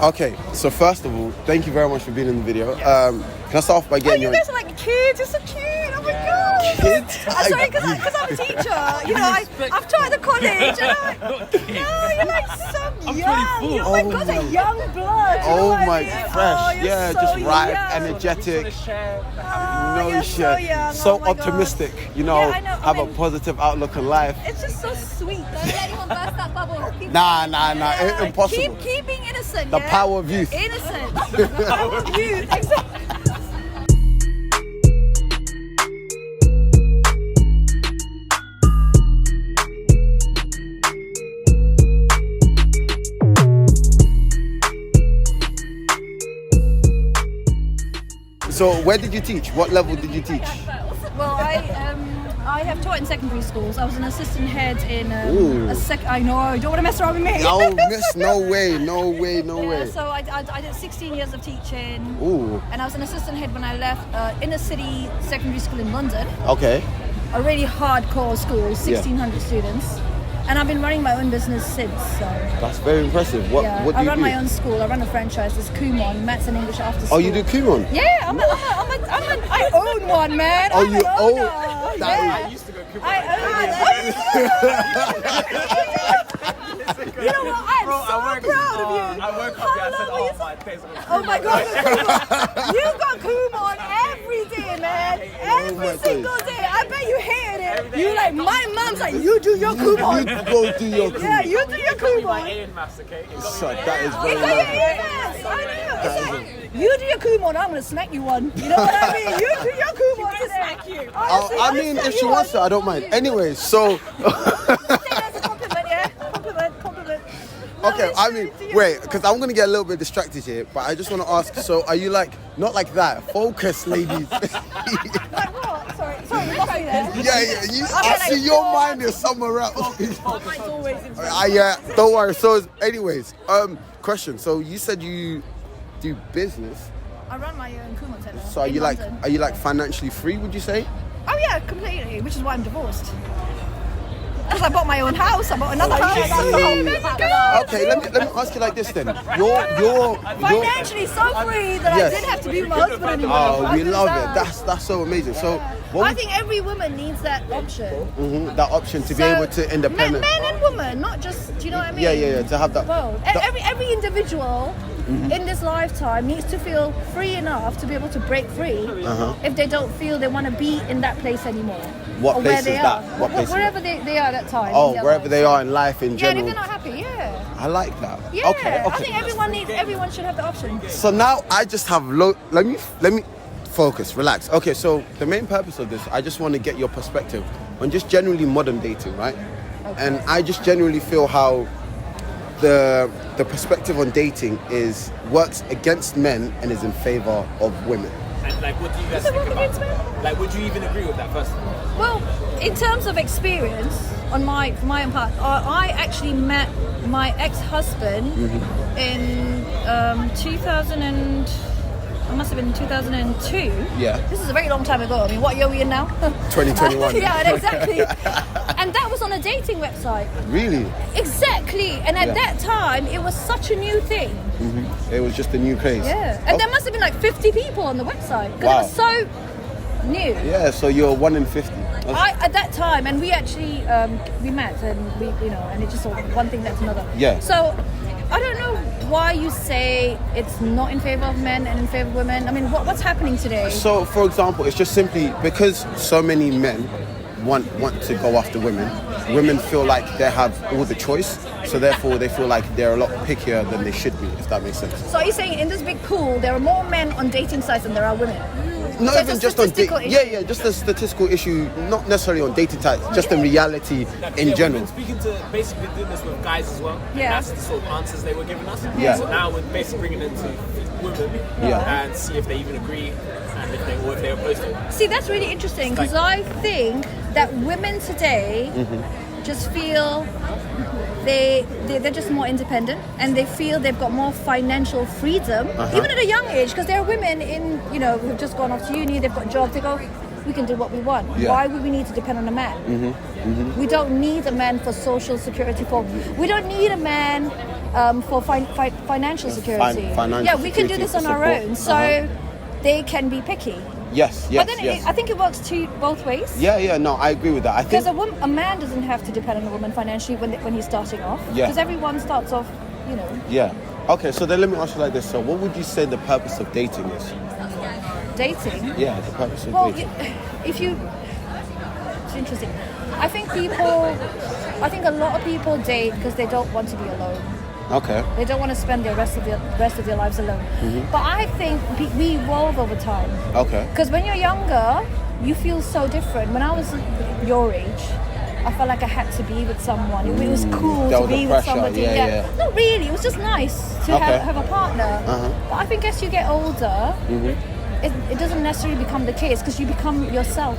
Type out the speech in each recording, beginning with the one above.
Okay, so first of all, thank you very much for being in the video. Can I start off by getting you guys are like kids. You're so cute. Oh my god. Kids? I'm sorry, because I'm a teacher. You know, I've taught at the college. And you're like so young. Oh my god, a young blood. Oh my fresh. Yeah, so just ripe, young. energetic. You're so young. So optimistic. You know, I know. have a positive outlook on life. It's just so sweet. Don't let anyone burst that bubble. Nah. Impossible. Keep being innocent. The power of youth. Innocent. The power of youth. Exactly. So where did you teach? What level did you teach? Well, I have taught in secondary schools. I was an assistant head in I know. You don't want to mess around with me. No, miss. No way. So I did 16 years of teaching. Ooh. And I was an assistant head when I left inner city secondary school in London. Okay. A really hardcore school, 1,600 students. And I've been running my own business since. So. That's very impressive. What do you do? I run my own school. I run a franchise. It's Kumon, Maths and English after school. Oh, you do Kumon? Yeah, I own one, man. Oh, I'm you an owner. own? Yeah. I used to go Kumon. I You know what? I'm so proud of you. I woke up here, I said, my days are Oh my God, you got Kumon every day, man. Every single day. I bet you hated it. You like, my mom's like, you do your Kumon. You go do your Kumon. Yeah, you do your Kumon. my A in maths, okay? So that is very You got your nice. ears. I know. It's like, you do your Kumon, I'm gonna smack you one. You know what I mean? You do your Kumon today. Smack you. Honestly, I mean, if she wants to, I don't mind. Anyway, so. That's a compliment, yeah? Compliment. No, Okay, it's I true. mean, Do your wait, Kumon. because I'm going to get a little bit distracted here, but I just want to ask, so are you like, not like that, focus, ladies. Like what? Sorry, you lost me there. I see your mind is somewhere else. Mine's always in Yeah, don't worry. So, anyways, question. So you said you do business. I run my own Kumon center. So are you like financially free? Would you say? Oh yeah, completely. Which is why I'm divorced. Because I bought my own house. I bought another house. Okay, let me ask you like this then. You're Financially so free that Yes. I didn't have to be with my husband anymore. Oh, we How love good it. is that? That's so amazing. So I think every woman needs that option. that option to be able to independent. Men and women, not just. Do you know what I mean? Yeah. To have that. Well, every individual in this lifetime needs to feel free enough to be able to break free if they don't feel they want to be in that place anymore. What or place where they is that? are. What place is Wherever they are at that time. Oh, in their wherever life. they are in life in Yeah, and general. if they're not happy, yeah. I like that. Yeah, Okay. I think everyone should have the option. So now I just have let me focus, relax. Okay, so the main purpose of this, I just want to get your perspective on just generally modern dating, right? Okay. And I just genuinely feel how the perspective on dating works against men and is in favor of women. And like, what do you guys Is it think working about against men? Like, would you even agree with that first of all? Well, in terms of experience, on my own part, I actually met my ex-husband in 2002. Yeah. This is a very long time ago. I mean, what year are we in now? 2021. Yeah, exactly. And that was on a dating website. Really? Exactly. And at that time, it was such a new thing. It was just a new craze. Yeah. And there must have been like 50 people on the website because Wow. it was so new. Yeah, so you're 1 in 50. At that time, and we actually we met, and we and it just sort of one thing led to another. Yeah. So I don't know why you say it's not in favor of men and in favor of women. I mean, what's happening today? So, for example, it's just simply because so many men want to go after women. Women feel like they have all the choice, so therefore they feel like they're a lot pickier than they should be, if that makes sense. So are you saying in this big pool there are more men on dating sites than there are women? Not So even it's a just on statistical issue. yeah, just a statistical issue, not necessarily on dating sites, just in reality in We've general. been speaking to, basically doing this with guys as well. Yeah. And that's the sort of answers they were giving us. Yeah. So now we're basically bringing it to women and see if they even agree and if they're opposed to it. See, that's really interesting because I think that women today just feel they're just more independent and they feel they've got more financial freedom, even at a young age, because there are women who've just gone off to uni, they've got jobs, they go, we can do what we want. Yeah. Why would we need to depend on a man? We don't need a man for social security. We don't need a man for financial security. Financial we can do security this for on our support. own, so they can be picky. Yes. But then Yes. I think it works both ways. Yeah. No, I agree with that. I think Because a man doesn't have to depend on a woman financially when he's starting off. Yeah. Because everyone starts off, Yeah. Okay, so then let me ask you like this. So what would you say the purpose of dating is? dating. Yeah, the purpose of Well, dating. it's interesting. I think a lot of people date because they don't want to be alone. Okay. They don't want to spend the rest of their lives alone. Mm-hmm. But I think we evolve over time. Okay. Because when you're younger, you feel so different. When I was your age, I felt like I had to be with someone. It was cool There to was be a with pressure, somebody. yeah. Not really. It was just nice to Okay. have a partner. Uh-huh. But I think as you get older, it doesn't necessarily become the case because you become yourself.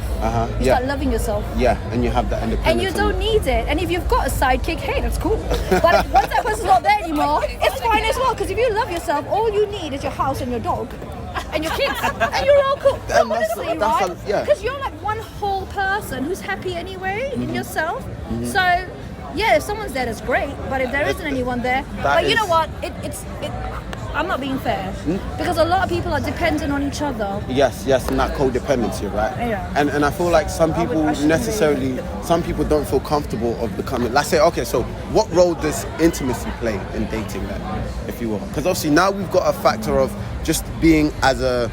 You Yeah. start loving yourself. Yeah, and you have that independence. And you don't need it. And if you've got a sidekick, hey, that's cool. But once that person's not there anymore, it's fine as well. Because if you love yourself, all you need is your house and your dog and your kids, and you're all cool. No, And that's- honestly, that's right? yeah. Because you're like one whole person who's happy anyway in yourself. So, yeah, if someone's there, that's great. But if there isn't anyone there, but you know what? I'm not being fair because a lot of people are dependent on each other. Yes, and that codependency, right? Yeah. And I feel like some people I shouldn't some people don't feel comfortable of becoming. Let's say, okay, so what role does intimacy play in dating then, if you will? Because obviously now we've got a factor of just being as a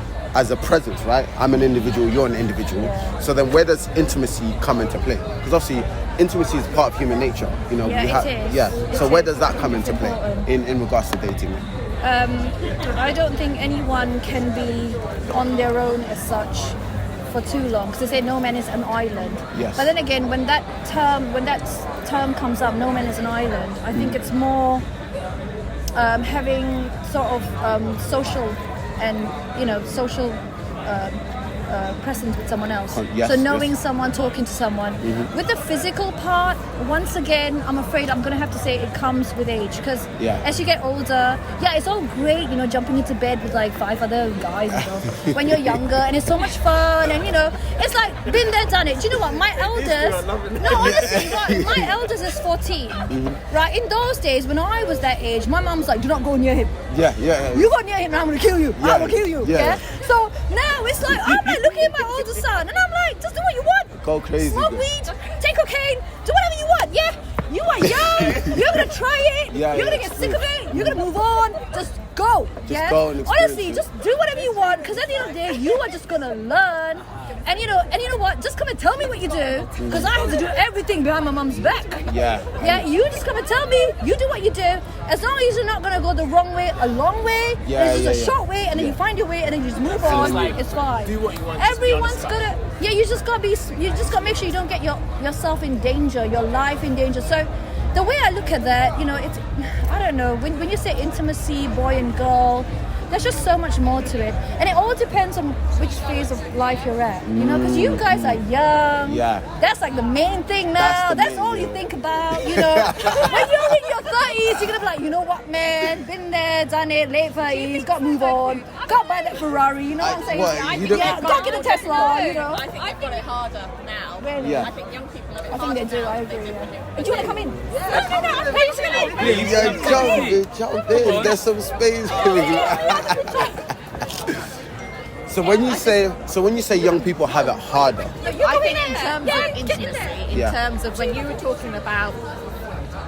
presence, right? I'm an individual, you're an individual. Yeah. So then where does intimacy come into play? Because obviously intimacy is part of human nature. You know, Yeah, we have, it is. yeah. It So where is. does that come It's into play important. in regards to dating? I don't think anyone can be on their own as such for too long because they say no man is an island. Yes. But then again, when that term comes up, no man is an island, I think it's more having sort of social and social presence with someone else. Yes, so knowing yes. someone, talking to someone. With the physical part, once again, I'm afraid I'm going to have to say it comes with age because Yeah. as you get older, it's all great, jumping into bed with like 5 other guys and stuff when you're younger, and it's so much fun, and it's like been there, done it. Do you know what? My eldest, no, honestly, right, my eldest is 14, right? In those days when I was that age, my mum was like, do not go near him. Yeah. You go near him and I'm gonna kill you. Yeah. I will kill you. Yeah. Yeah. So now it's like, I'm like looking at my older son and I'm like, just do what you want. Go crazy. Smoke weed, take cocaine, do whatever you want. Yeah. You are young. You're gonna try it. Yeah, You're gonna yeah, get sick of it. You're gonna move on. Just go. Just go and experience Honestly, it. just do whatever you want because at the end of the day, you are just gonna learn. And you know what? Just come and tell me what you do because I have to do everything behind my mum's back. Yeah. Yeah, you just come and tell me, you do what you do. As long as you're not going to go the wrong way, a long way, Yeah, it's just yeah, a short way, and then you find your way, and then you just move on. like, It's fine. do what you want, just be Everyone's honest got to, you just got to make sure you don't get yourself in danger, your life in danger. So the way I look at that, it's, I don't know, when you say intimacy, boy and girl, there's just so much more to it. And it all depends on which phase of life you're at, because you guys are young. Yeah. That's like the main thing now. That's all you think about, When you're in your 30s, you're going to be like, you know what, man? Been there, done it, late 30s, got to move on. Got to buy that Ferrari, you know what I'm saying? What, you don't- Got to get a Tesla, I think they've got it harder now. Really? Yeah. I think young people have it I think harder they do, now. I agree. Yeah. Do you want to come in? No, please come in. Please. Yeah, jump in. There's some space for you. So when you say young people have it harder, I think in terms of intimacy, Yeah. in terms of when you were talking about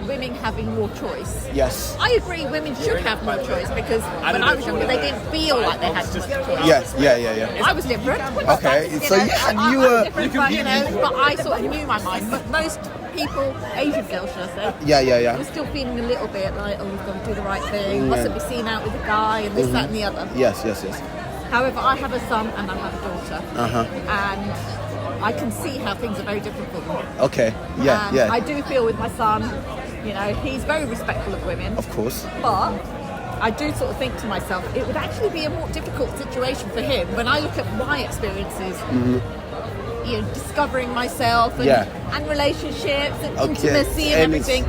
women having more choice, yes, I agree women should have more choice because when I was younger they didn't feel like they had much choice. yes, yeah. I was different. Okay, so you I were- was different, but I sort of knew my mind. But most people, Asian girls, should I say, Yeah. were still feeling a little bit like, we've got to do the right thing, mustn't be seen out with a guy, and this, that, and the other. Yes. However, I have a son and I have a daughter, Uh-huh. and I can see how things are very different for them. Okay, yeah. I do feel with my son, he's very respectful of women, Of course. but I do sort of think to myself, it would actually be a more difficult situation for him when I look at my experiences. Discovering myself and, Yeah. and relationships and Okay, intimacy and and it's- everything.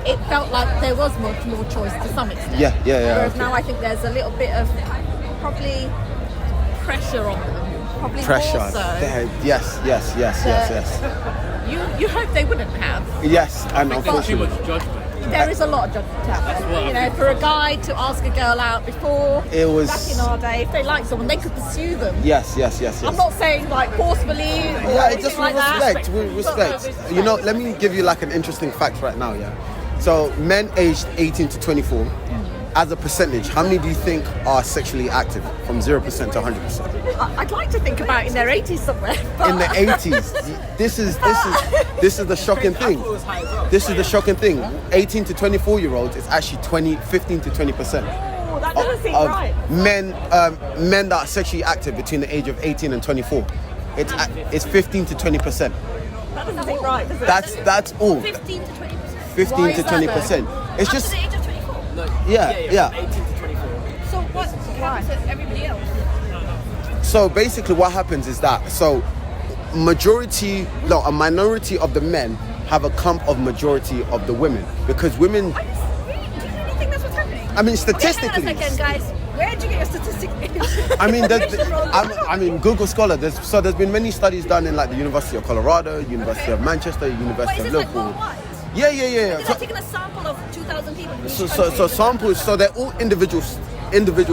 It felt like there was much more choice to some extent. Yeah. Whereas Okay. now I think there's a little bit of probably pressure on them. Probably Pressure. more so. Yes. You hope they wouldn't have. Yes, and There's too unfortunately. much judgment. There is a lot of judgment out there. You know, for a guy to ask a girl out before, It was- back in our day, if they like someone, they could pursue them. Yes. I'm not saying like forcefully or Yeah, anything just like with respect. You know, let me give you like an interesting fact right now, yeah? So men aged 18 to 24, as a percentage, how many do you think are sexually active from 0% to 100%? I'd like to think about in their 80s somewhere. But In the 80s, this is the shocking thing. This is the shocking thing. 18 to 24-year-olds is actually 15 to 20%. Oh, that doesn't seem Of right. men that are sexually active between the age of 18 and 24. It's 15 to 20%. That doesn't seem right, does it? That's all. 15 to 20%. 15 Why to is that, 20%. It's Up just to the age of 24. yeah. From 18 to 24. So what happens to everybody else? So basically, what happens is that a minority of the men have a clump of majority of the women because women. Do you really think that's what's happening? I mean, Okay, statistically. hang on a second, guys. Where did you get your statistics? I mean, Google Scholar. There's been many studies done in like the University of Colorado, University of Manchester, But University is of this like Liverpool. worldwide? Yeah. They're not taking a sample of 2,000 people. in each So country. samples. So they're all individual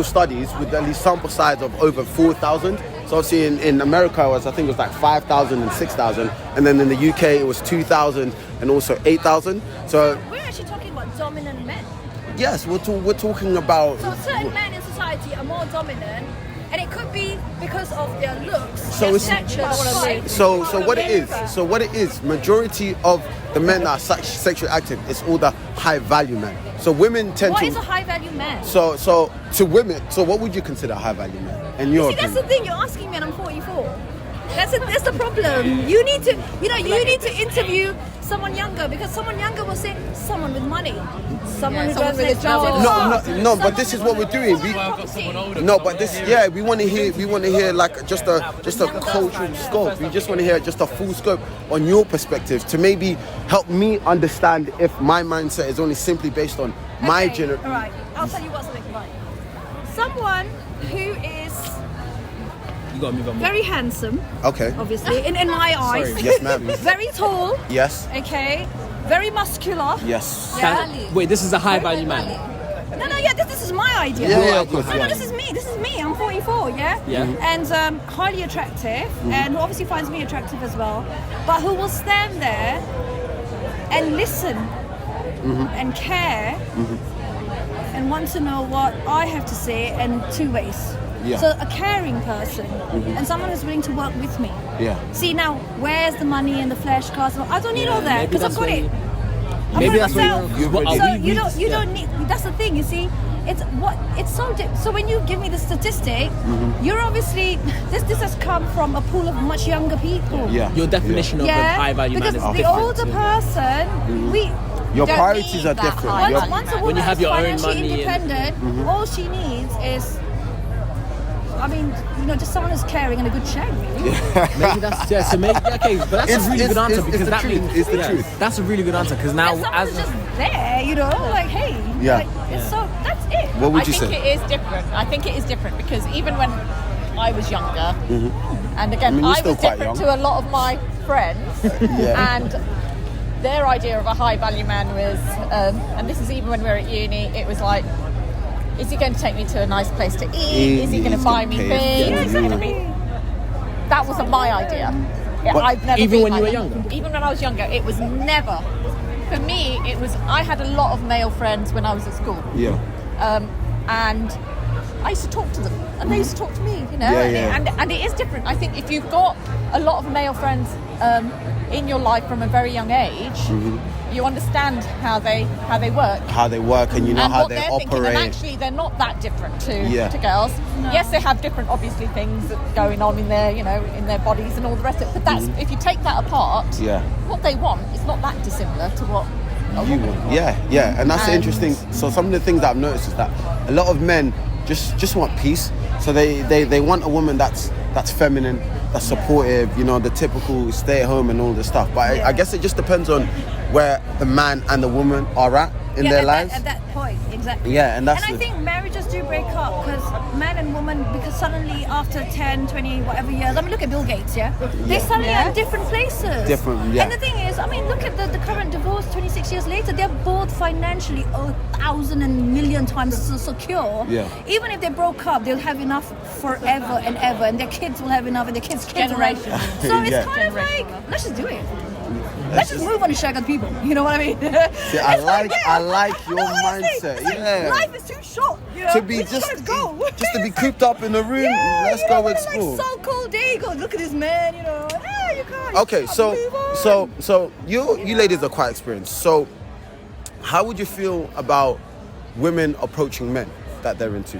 studies with at least sample size of over 4,000. So obviously in America I think it was like 5,000 and 6,000, and then in the UK it was 2,000 and also 8,000. So We're actually talking about dominant men. yes, we're talking about. So certain men in society are more dominant, and it could be because of their looks, So their it's- stature. So what it is, majority of the men that are sexually active is all the high value men. So women tend What to. is a high value man? So to women, so what would you consider a high value man in your See, that's opinion? the thing. You're asking me, and I'm 44. That's the problem. You need to, interview someone younger, because someone younger will say someone with money, someone who someone drives with a an expensive job. car, No, but this is what we're doing. We want to hear like just a cultural scope. We just want to hear just a full scope on your perspective to maybe help me understand if my mindset is only simply based on my Okay, generation. All right, I'll tell you what's like. Someone who is You gotta move on. very handsome, Okay. obviously, in my eyes. Yes, ma'am. Very tall. Yes. Okay. Very muscular. Yes. Yeah. Wait, this is a high value man. No, yeah, this is my idea. Yeah, of course. No, Yeah. this is me. I'm 44, yeah? Yeah. And highly attractive, and who obviously finds me attractive as well, but who will stand there and listen and care and want to know what I have to say in two ways. Yeah. So a caring person and someone who's willing to work with me. Yeah. See, now, where's the money and the flash cars? I don't need all that maybe because I've that's got where it. you- I've maybe got that's it where myself. you- You've- So we- you don't need. That's the thing. You see, so when you give me the statistic, you're obviously this has come from a pool of much younger people. Yeah. Your definition of a high value man because is the different. older person, we. Your don't priorities need are that different. high. Your- Once a When woman you have is your own financially money and- independent, all she needs is, I mean, just someone who's caring and a good shag, really. Maybe that's so maybe okay, but that's a really good answer because the that truth. means It's the truth. That's a really good answer because now And as someone's just there, like, hey, Yeah. like, it's so that's it. What would I you think say? it is different. I think it is different because even when I was younger, and again, I mean, you're I still was quite different young. to a lot of my friends, Yeah. and their idea of a high value man was, and this is even when we were at uni, it was like, is he going to take me to a nice place to eat? Is he going to He's buy gonna me pay things? for Is he going to be? That wasn't my idea. But I've never even been when you like were that. younger? Even when I was younger, it was never. For me, it was. I had a lot of male friends when I was at school. Yeah. And I used to talk to them, and they used to talk to me, Yeah, yeah. And it is different. I think if you've got a lot of male friends in your life from a very young age, you understand how they work. How they work and you know And how what they they're thinking, operate. and actually they're not that different to Yeah. girls. Yes, they have different, obviously, things going on in their, in their bodies and all the rest of it. But that's if you take that apart, Yeah. what they want is not that dissimilar to what a You woman want. wants. Yeah, and that's the And- interesting. So some of the things that I've noticed is that a lot of men just want peace. So they want a woman that's feminine, that's supportive. The typical stay at home and all this stuff. But I guess it just depends on where the man and the woman are at in their lives. At that point, exactly. Yeah, and that's I think marriages do break up because man and woman, because suddenly after 10, 20, whatever years, I mean, look at Bill Gates, yeah? They suddenly are in different places. Different, yeah. And the thing is, I mean, look at the current divorce 26 years later, they're both financially 1,000 and million times secure. Yeah. Even if they broke up, they'll have enough forever and ever, and their kids will have enough, and their kids' kids will have. So it's Yeah. kind of like, let's just do it. Let's just move on and shag other people. You know what I mean? See, I like your mindset. Yeah. Life is too short. You know? To be We just gotta go. to be cooped up in a room. Let's you go know, explore. Like so cold day. Go look at this man. You know. You can't. Okay, You can't move on. so you ladies are quite experienced. So how would you feel about women approaching men that they're into?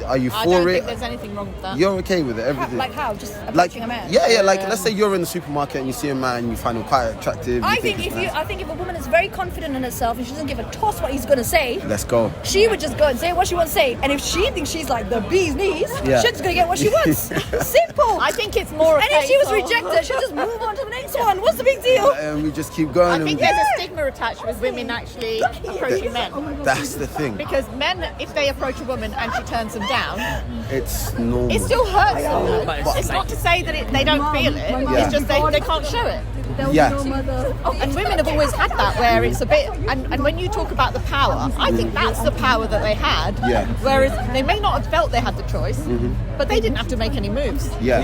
Are you I for don't it? think there's anything wrong with that. You're okay with it, everything? Like how? Just Like, approaching a man. yeah, like let's say you're in the supermarket and you see a man and you find him quite attractive. I you think he's if nice. I think if a woman is very confident in herself and she doesn't give a toss what he's gonna say, Let's go. she would just go and say what she wants to say. And if she thinks she's like the bee's knees, Yeah. she's gonna get what she wants. Simple. I think it's more. And if she was rejected, she'll just move on to the next one. What's the big deal? And we just keep going. I and think there's a stigma attached with women actually approaching men. that's the thing. Because men, if they approach a woman and she turns them down, It's normal. it still hurts them. But it's It's not to say that they don't feel it. Yeah. It's just they can't show it. Yeah. And women have always had that, where it's a bit. And when you talk about the power, I think that's the power that they had. Yeah. Whereas they may not have felt they had the choice, but they didn't have to make any moves. Yeah.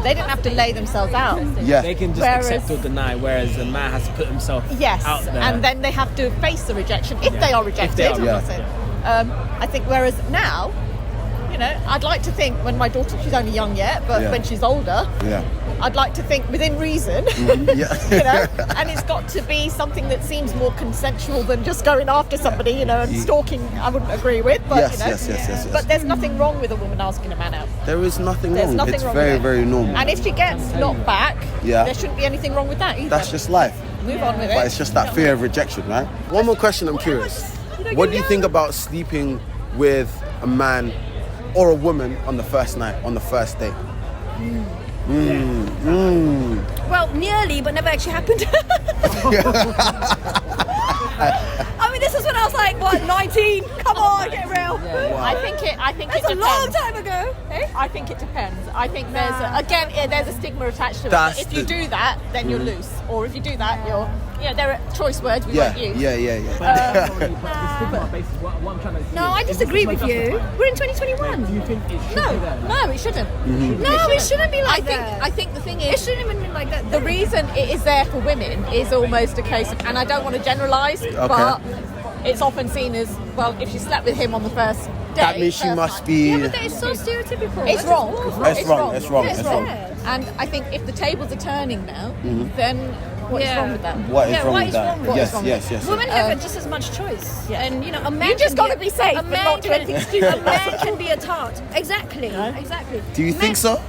They didn't have to lay themselves out. Yeah. They can just Whereas- accept or deny, whereas a man has to put himself Yes, out there. and then they have to face the rejection if they are rejected. they are I'm not rejected. saying. I think whereas now, you know, I'd like to think when my daughter, she's only young yet, but Yeah. when she's older, Yeah. I'd like to think within reason, Yeah. you know, and it's got to be something that seems more consensual than just going after somebody, you know, and stalking. I wouldn't agree with, but Yes, you know, yes. But there's nothing wrong with a woman asking a man out. There is nothing There's wrong. nothing It's wrong very, with it. very normal. And if she gets knocked back, Yeah. there shouldn't be anything wrong with that either. That's just life. Move on with But it. it's just that fear of rejection, right? One more question, I'm curious. What do you think about sleeping with a man or a woman on the first night, on the first date? Well, nearly, but never actually happened. I mean, this is when I was like, what, 19? Come on, get real. I think it That's a depends. long time ago. Eh? I think it depends. I think there's a stigma attached to it. That's If you the- do that, then you're loose, or if you do that, you're. There are choice words we Yeah, won't use. yeah. No, I disagree with you. We're in 2021. Do you think it should No, be there? no, it shouldn't. No, it shouldn't be like I think. that. I think the thing It is, shouldn't even be like that. the reason it is there for women is almost a case of, and I don't want to generalise, but it's often seen as, well, if she slept with him on the first day, That means she first must night. be. Yeah, but that is so stereotypical. It's That's wrong. awful. It's wrong. It's wrong. Yeah, It's wrong. bad. And I think if the tables are turning now, then what is Yeah. wrong with that? What is Yeah, wrong what with is that? wrong with Yes, it? yes. Women have just as much choice, and you know, a man. You just can gotta be safe A and man not do can, anything stupid. A man can be a tart. Exactly. Exactly. Do you think so?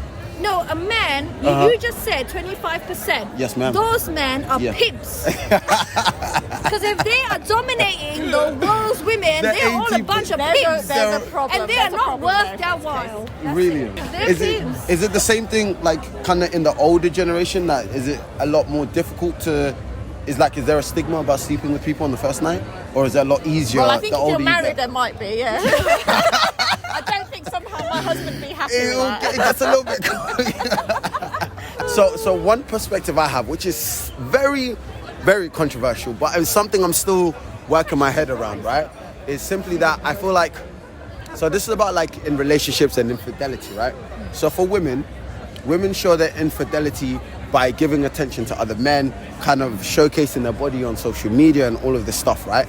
No, a man. You just said 25%. Yes, ma'am. Those men are Yeah. pimps. Because if they are dominating the world's women, They're they're all a 80 bunch of There's pimps. a problem. And they are There's a not problem worth there. their while. That's Really? it. They're pimps. Is it the same thing, like, kind of in the older generation? That is it a lot more difficult to? Is there a stigma about sleeping with people on the first night, or is it a lot easier? Well, I think the if you're older you married, get? there might be, yeah. I don't think somehow my husband would be happy with It that. gets a little bit. So one perspective I have, which is very, very controversial, but it's something I'm still working my head around, right? Is simply that I feel like, so this is about like in relationships and infidelity, right? So for women show their infidelity by giving attention to other men, kind of showcasing their body on social media and all of this stuff, right?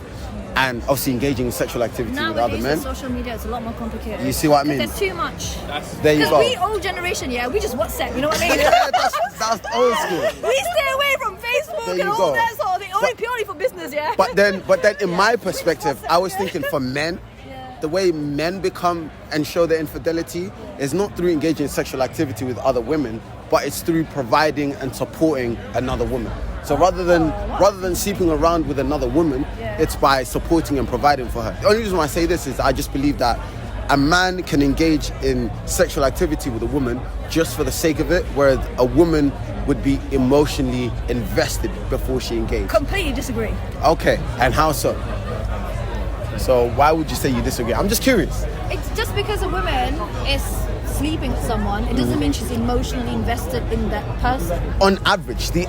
And obviously engaging in sexual activity with other Nowadays, men. with social media is a lot more complicated. You see what I mean? There's too much. There you Because go. we old generation, we just WhatsApp, you know what I mean? That's old school. We stay away from Facebook There and you all go. that sort of thing, purely for business, yeah? But then in my perspective, I was thinking for men, the way men become and show their infidelity is not through engaging in sexual activity with other women, but it's through providing and supporting another woman. So rather than sleeping around with another woman, it's by supporting and providing for her. The only reason why I say this is I just believe that a man can engage in sexual activity with a woman just for the sake of it, whereas a woman would be emotionally invested before she engaged. Completely disagree. Okay, and how so? So why would you say you disagree? I'm just curious. It's just because a woman is sleeping with someone, it doesn't mean she's emotionally invested in that person. On average, the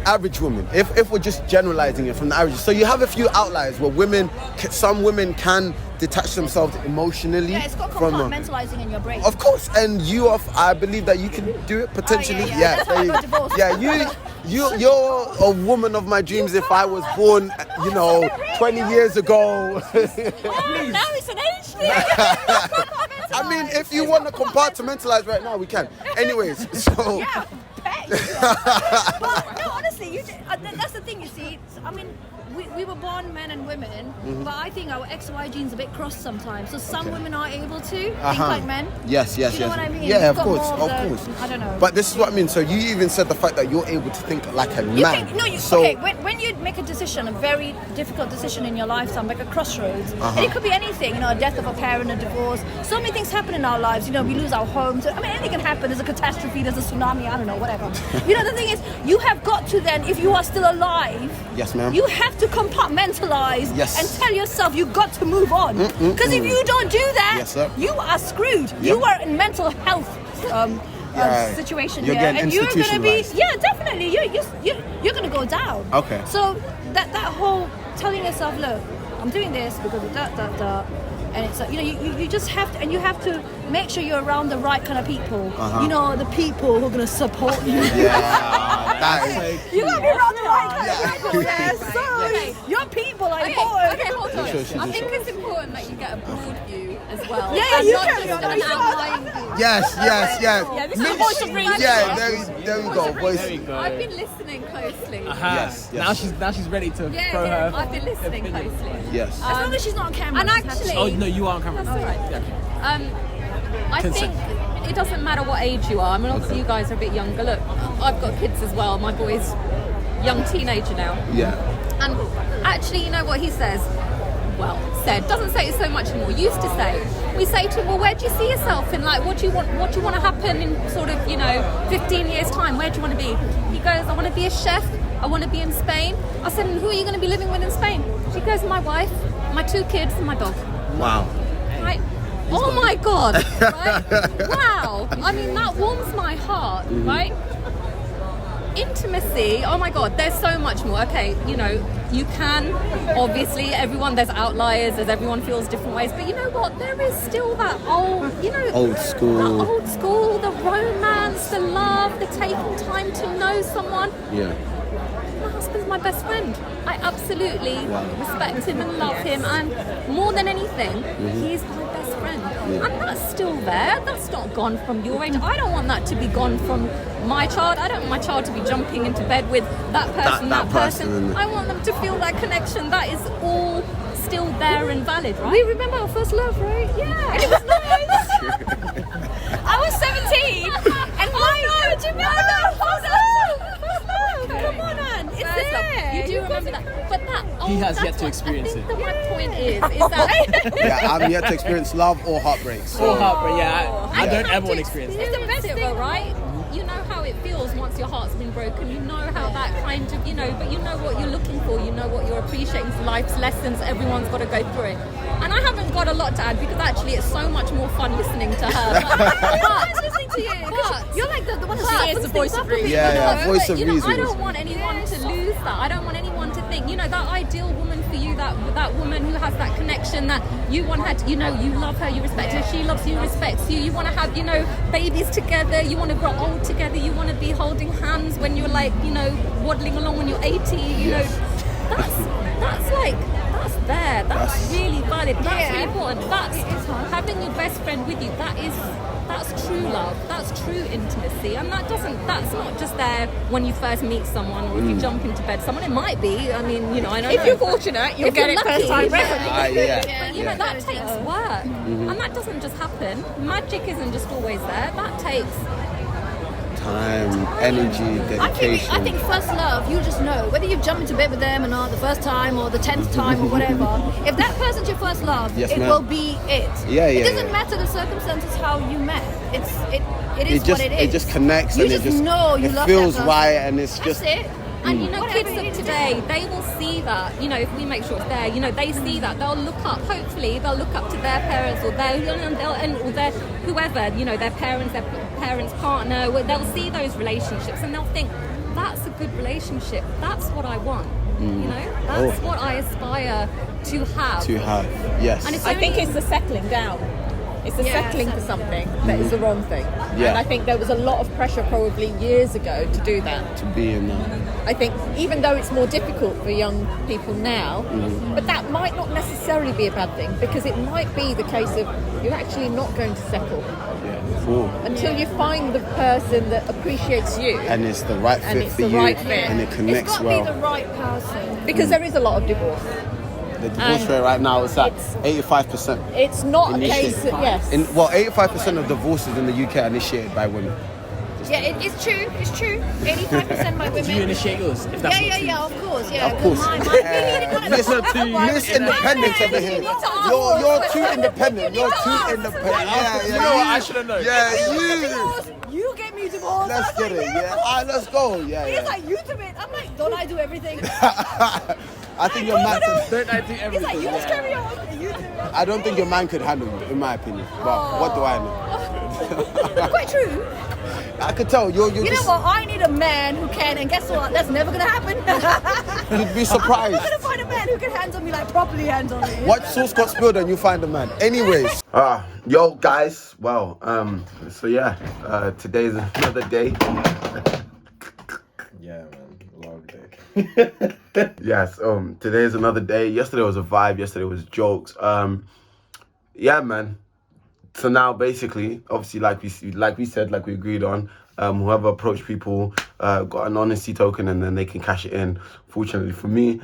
average woman, if we're just generalizing it from the average, so you have a few outliers where some women can detach themselves emotionally. Yeah, it's got from compartmentalizing in your brain. Of course, and I believe that you can do it potentially. That's how I got divorced. You're a woman of my dreams. If I was born, 20 years ago. Now it's an age thing. I mean, if you want to compartmentalize right now, we can. Anyways, so. Yeah, but no, honestly, that's the thing. You see, I mean, we were born men and women, but I think our XY genes are a bit crossed sometimes. So some women are able to think like men. Yes. Do you know what I mean? Yeah, You've of got course. more of I don't know. But this is what I mean. So you even said the fact that you're able to think like a man. Okay, when you make a decision, a very difficult decision in your lifetime, like a crossroads, and it could be anything, a death of a parent, a divorce. So many things happen in our lives. We lose our homes. I mean, anything can happen. There's a catastrophe, there's a tsunami, I don't know, whatever. The thing is, you have got to then, if you are still alive, yes, ma'am, you have to compartmentalize and tell yourself you got to move on. Because if you don't do that, you are screwed. Yep. You are in mental health situation you're here, and you're going to be definitely you're going to go down. Okay. So that whole telling yourself, look, I'm doing this because of that. And it's like, you just have to, and you have to make sure you're around the right kind of people. The people who are going to support you. You got to be around the right kind of people there. So your people are important. Okay, hold on. I think it's important that you get a broad view as well. Yeah, and you not can. just an outline view. Yes. Yeah, this is a voice of reason. Yeah, there we go. Voice. I've been listening closely. Yes. Now she's ready to throw her. I've been listening closely. Yes. As long as she's not on camera. And actually, oh no, you are on camera. That's all right. Yeah. I think it doesn't matter what age you are. I mean, obviously you guys are a bit younger. Look, I've got kids as well. My boy's young teenager now. Yeah. And actually, you know what he says? Doesn't say it so much anymore. Used to say. We say to him, well, where do you see yourself in? Like, what do you want to happen in sort of 15 years time? Where do you want to be? He goes, I want to be a chef. I want to be in Spain. I said, and who are you going to be living with in Spain? She goes, my wife, my 2 kids, and my dog. Wow. Right. Oh my God. Right? Wow. I mean, that warms my heart, right? Intimacy, oh my God, there's so much more. Okay, you can, obviously, there's outliers, as everyone feels different ways, but you know what, there is still that old school, the romance, the love, the taking time to know someone. Yeah. My husband's my best friend. I absolutely respect him and love him, and more than anything, he's my best friend. Yeah. And that's still there. That's not gone from your age. I don't want that to be gone from my child. I don't want my child to be jumping into bed with that person, that person. I want them to feel that connection. That is all still there and valid, right? We remember our first love, right? Yeah. And it was nice. I was 17, and do you remember that? Come on, Anne. It's there. You do remember that. But he has yet to experience it. My point is that... Yeah, I'm yet to experience love or heartbreaks. Or heartbreak, yeah. I don't ever want to experience it. It's the best thing, right? You know how it feels once your heart's been broken. You know how that kind of, but you know what you're looking for. You know what you're appreciating. Life's lessons. Everyone's got to go through it. And I haven't got a lot to add because actually it's so much more fun listening to her. But listening to you. You're like the one she is the voice of reason. Yeah, voice of reason. I don't want anyone to lose that. I don't want anyone to think, that ideal woman for you, that woman who has that connection that you want her to, you love her, you respect her, she loves you, respects you, you want to have, babies together, you want to grow old together, you want to be holding hands when you're waddling along when you're 80, that's there. That's really valid. That's really important. That's having your best friend with you. That's true love. That's true intimacy. And that's not just there when you first meet someone or if you jump into bed. Someone it might be. I mean, I don't know. If you're fortunate, you'll get it first time. But that takes work. And that doesn't just happen. Magic isn't just always there. That takes time, energy, dedication. I think first love, you just know whether you jump into bed with them or not, the first time or the 10th time or whatever. If that person's your first love, it will be it. It doesn't matter the circumstances how you met. It is what it is. It just connects, you and just it just know you it love feels that person. right, and it's That's just it. And you know, kids of today, they will see that. You know, if we make sure it's there, you know, they see that. They'll look up. Hopefully, they'll look up to their parents or or their whoever. You know, their parents' partner. They'll see those relationships and they'll think, that's a good relationship. That's what I want. You know, that's what I aspire to have. Yes. And I think it's the settling down. It's the settling for something that is the wrong thing. Yeah. And I think there was a lot of pressure probably years ago to do that. To be in that. I think even though it's more difficult for young people now, but that might not necessarily be a bad thing, because it might be the case of you're actually not going to settle until you find the person that appreciates you. And it's the right And fit it's for the you. right fit. And it connects It's got to well. be the right person. Because there is a lot of divorce. The divorce rate right now is at 85%. It's not a Initiated. case that, yes. 85% of divorces in the UK are initiated by women. Yeah, it's true. It's true. 85% by women. Do you initiate yours? If that's not true? Of course. Yeah, Of course. Miss Independent over here. You're too independent. You're too independent. You know what? I should have known. You get me divorced. Let's get it. Yeah. All right, let's go. He's like, you do it. I'm like, don't I do everything? I think your man could. Don't I do He's everything? like, you just carry on. You do it. I don't think your man could handle you, in my opinion. But what do I know? Quite true. I could tell. You're You know just, what? I need a man who can, and guess what? That's never gonna happen. You'd be I'm surprised. not gonna find a man who can handle me, like properly handle me. Watch sauce got spilled and you find a man. Anyways. Yo guys. Well, so yeah, today's another day. Yeah, man, long day. Yes, today is another day. Yesterday was a vibe, yesterday was jokes. Yeah, man. So now basically, obviously like we said, like we agreed on, whoever approached people got an honesty token and then they can cash it in. Fortunately for me,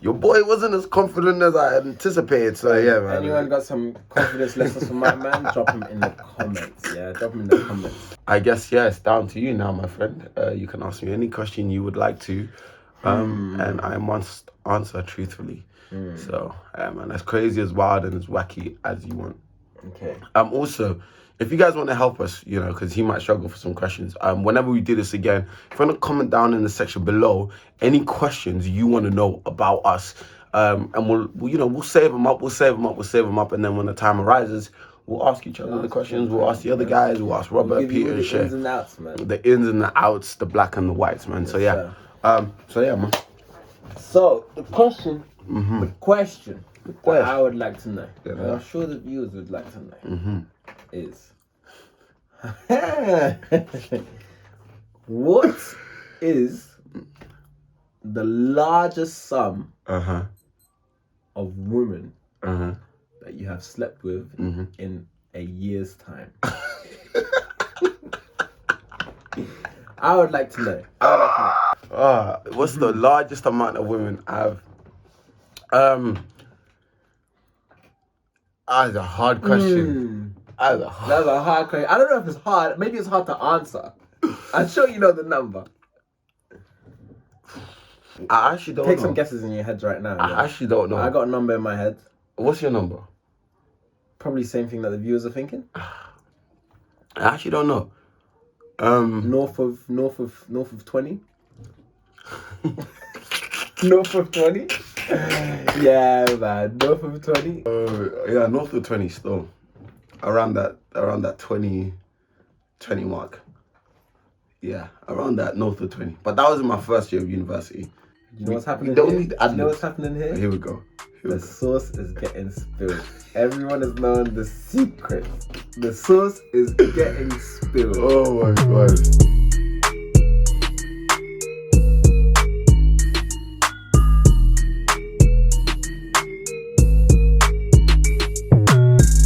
your boy wasn't as confident as I anticipated. So yeah, man. Anyone got some confidence lessons from my man? Drop them in the comments. Yeah, drop them in the comments. I guess, yeah, it's down to you now, my friend. You can ask me any question you would like to, and I must answer truthfully. So, yeah, man, as crazy, as wild, and as wacky as you want. Okay. Also, if you guys want to help us, you know, because he might struggle for some questions, whenever we do this again, if you want to comment down in the section below any questions you want to know about us, and we'll save them up, and then when the time arises, we'll ask each other the questions. We'll ask the other guys. We'll ask Robert, Peter, and Shay. The ins and outs, man. The ins and the outs, the black and the whites, man. So yeah, man. So the question, the question that I would like to know, and I'm sure the viewers would like to know, is what is the largest sum of women that you have slept with in a year's time? I would like to know. What's the largest amount of women I've? That's a hard question. That's a hard question. I don't know if it's hard. Maybe it's hard to answer. I'm sure you know the number. I actually don't know. Take some guesses in your heads right now. I actually don't know. I got a number in my head. What's your number? Probably the same thing that the viewers are thinking. I actually don't know. North of 20. North of 20. Yeah, man. North of 20. Yeah, north of 20 still. Around that 20 mark. Yeah, around that, north of 20. But that was in my first year of university. You know what's happening don't here? need You know ad-libs. what's happening here? Here we go. The sauce is getting spilled. Everyone has known the secret. The sauce is getting spilled. Oh my god.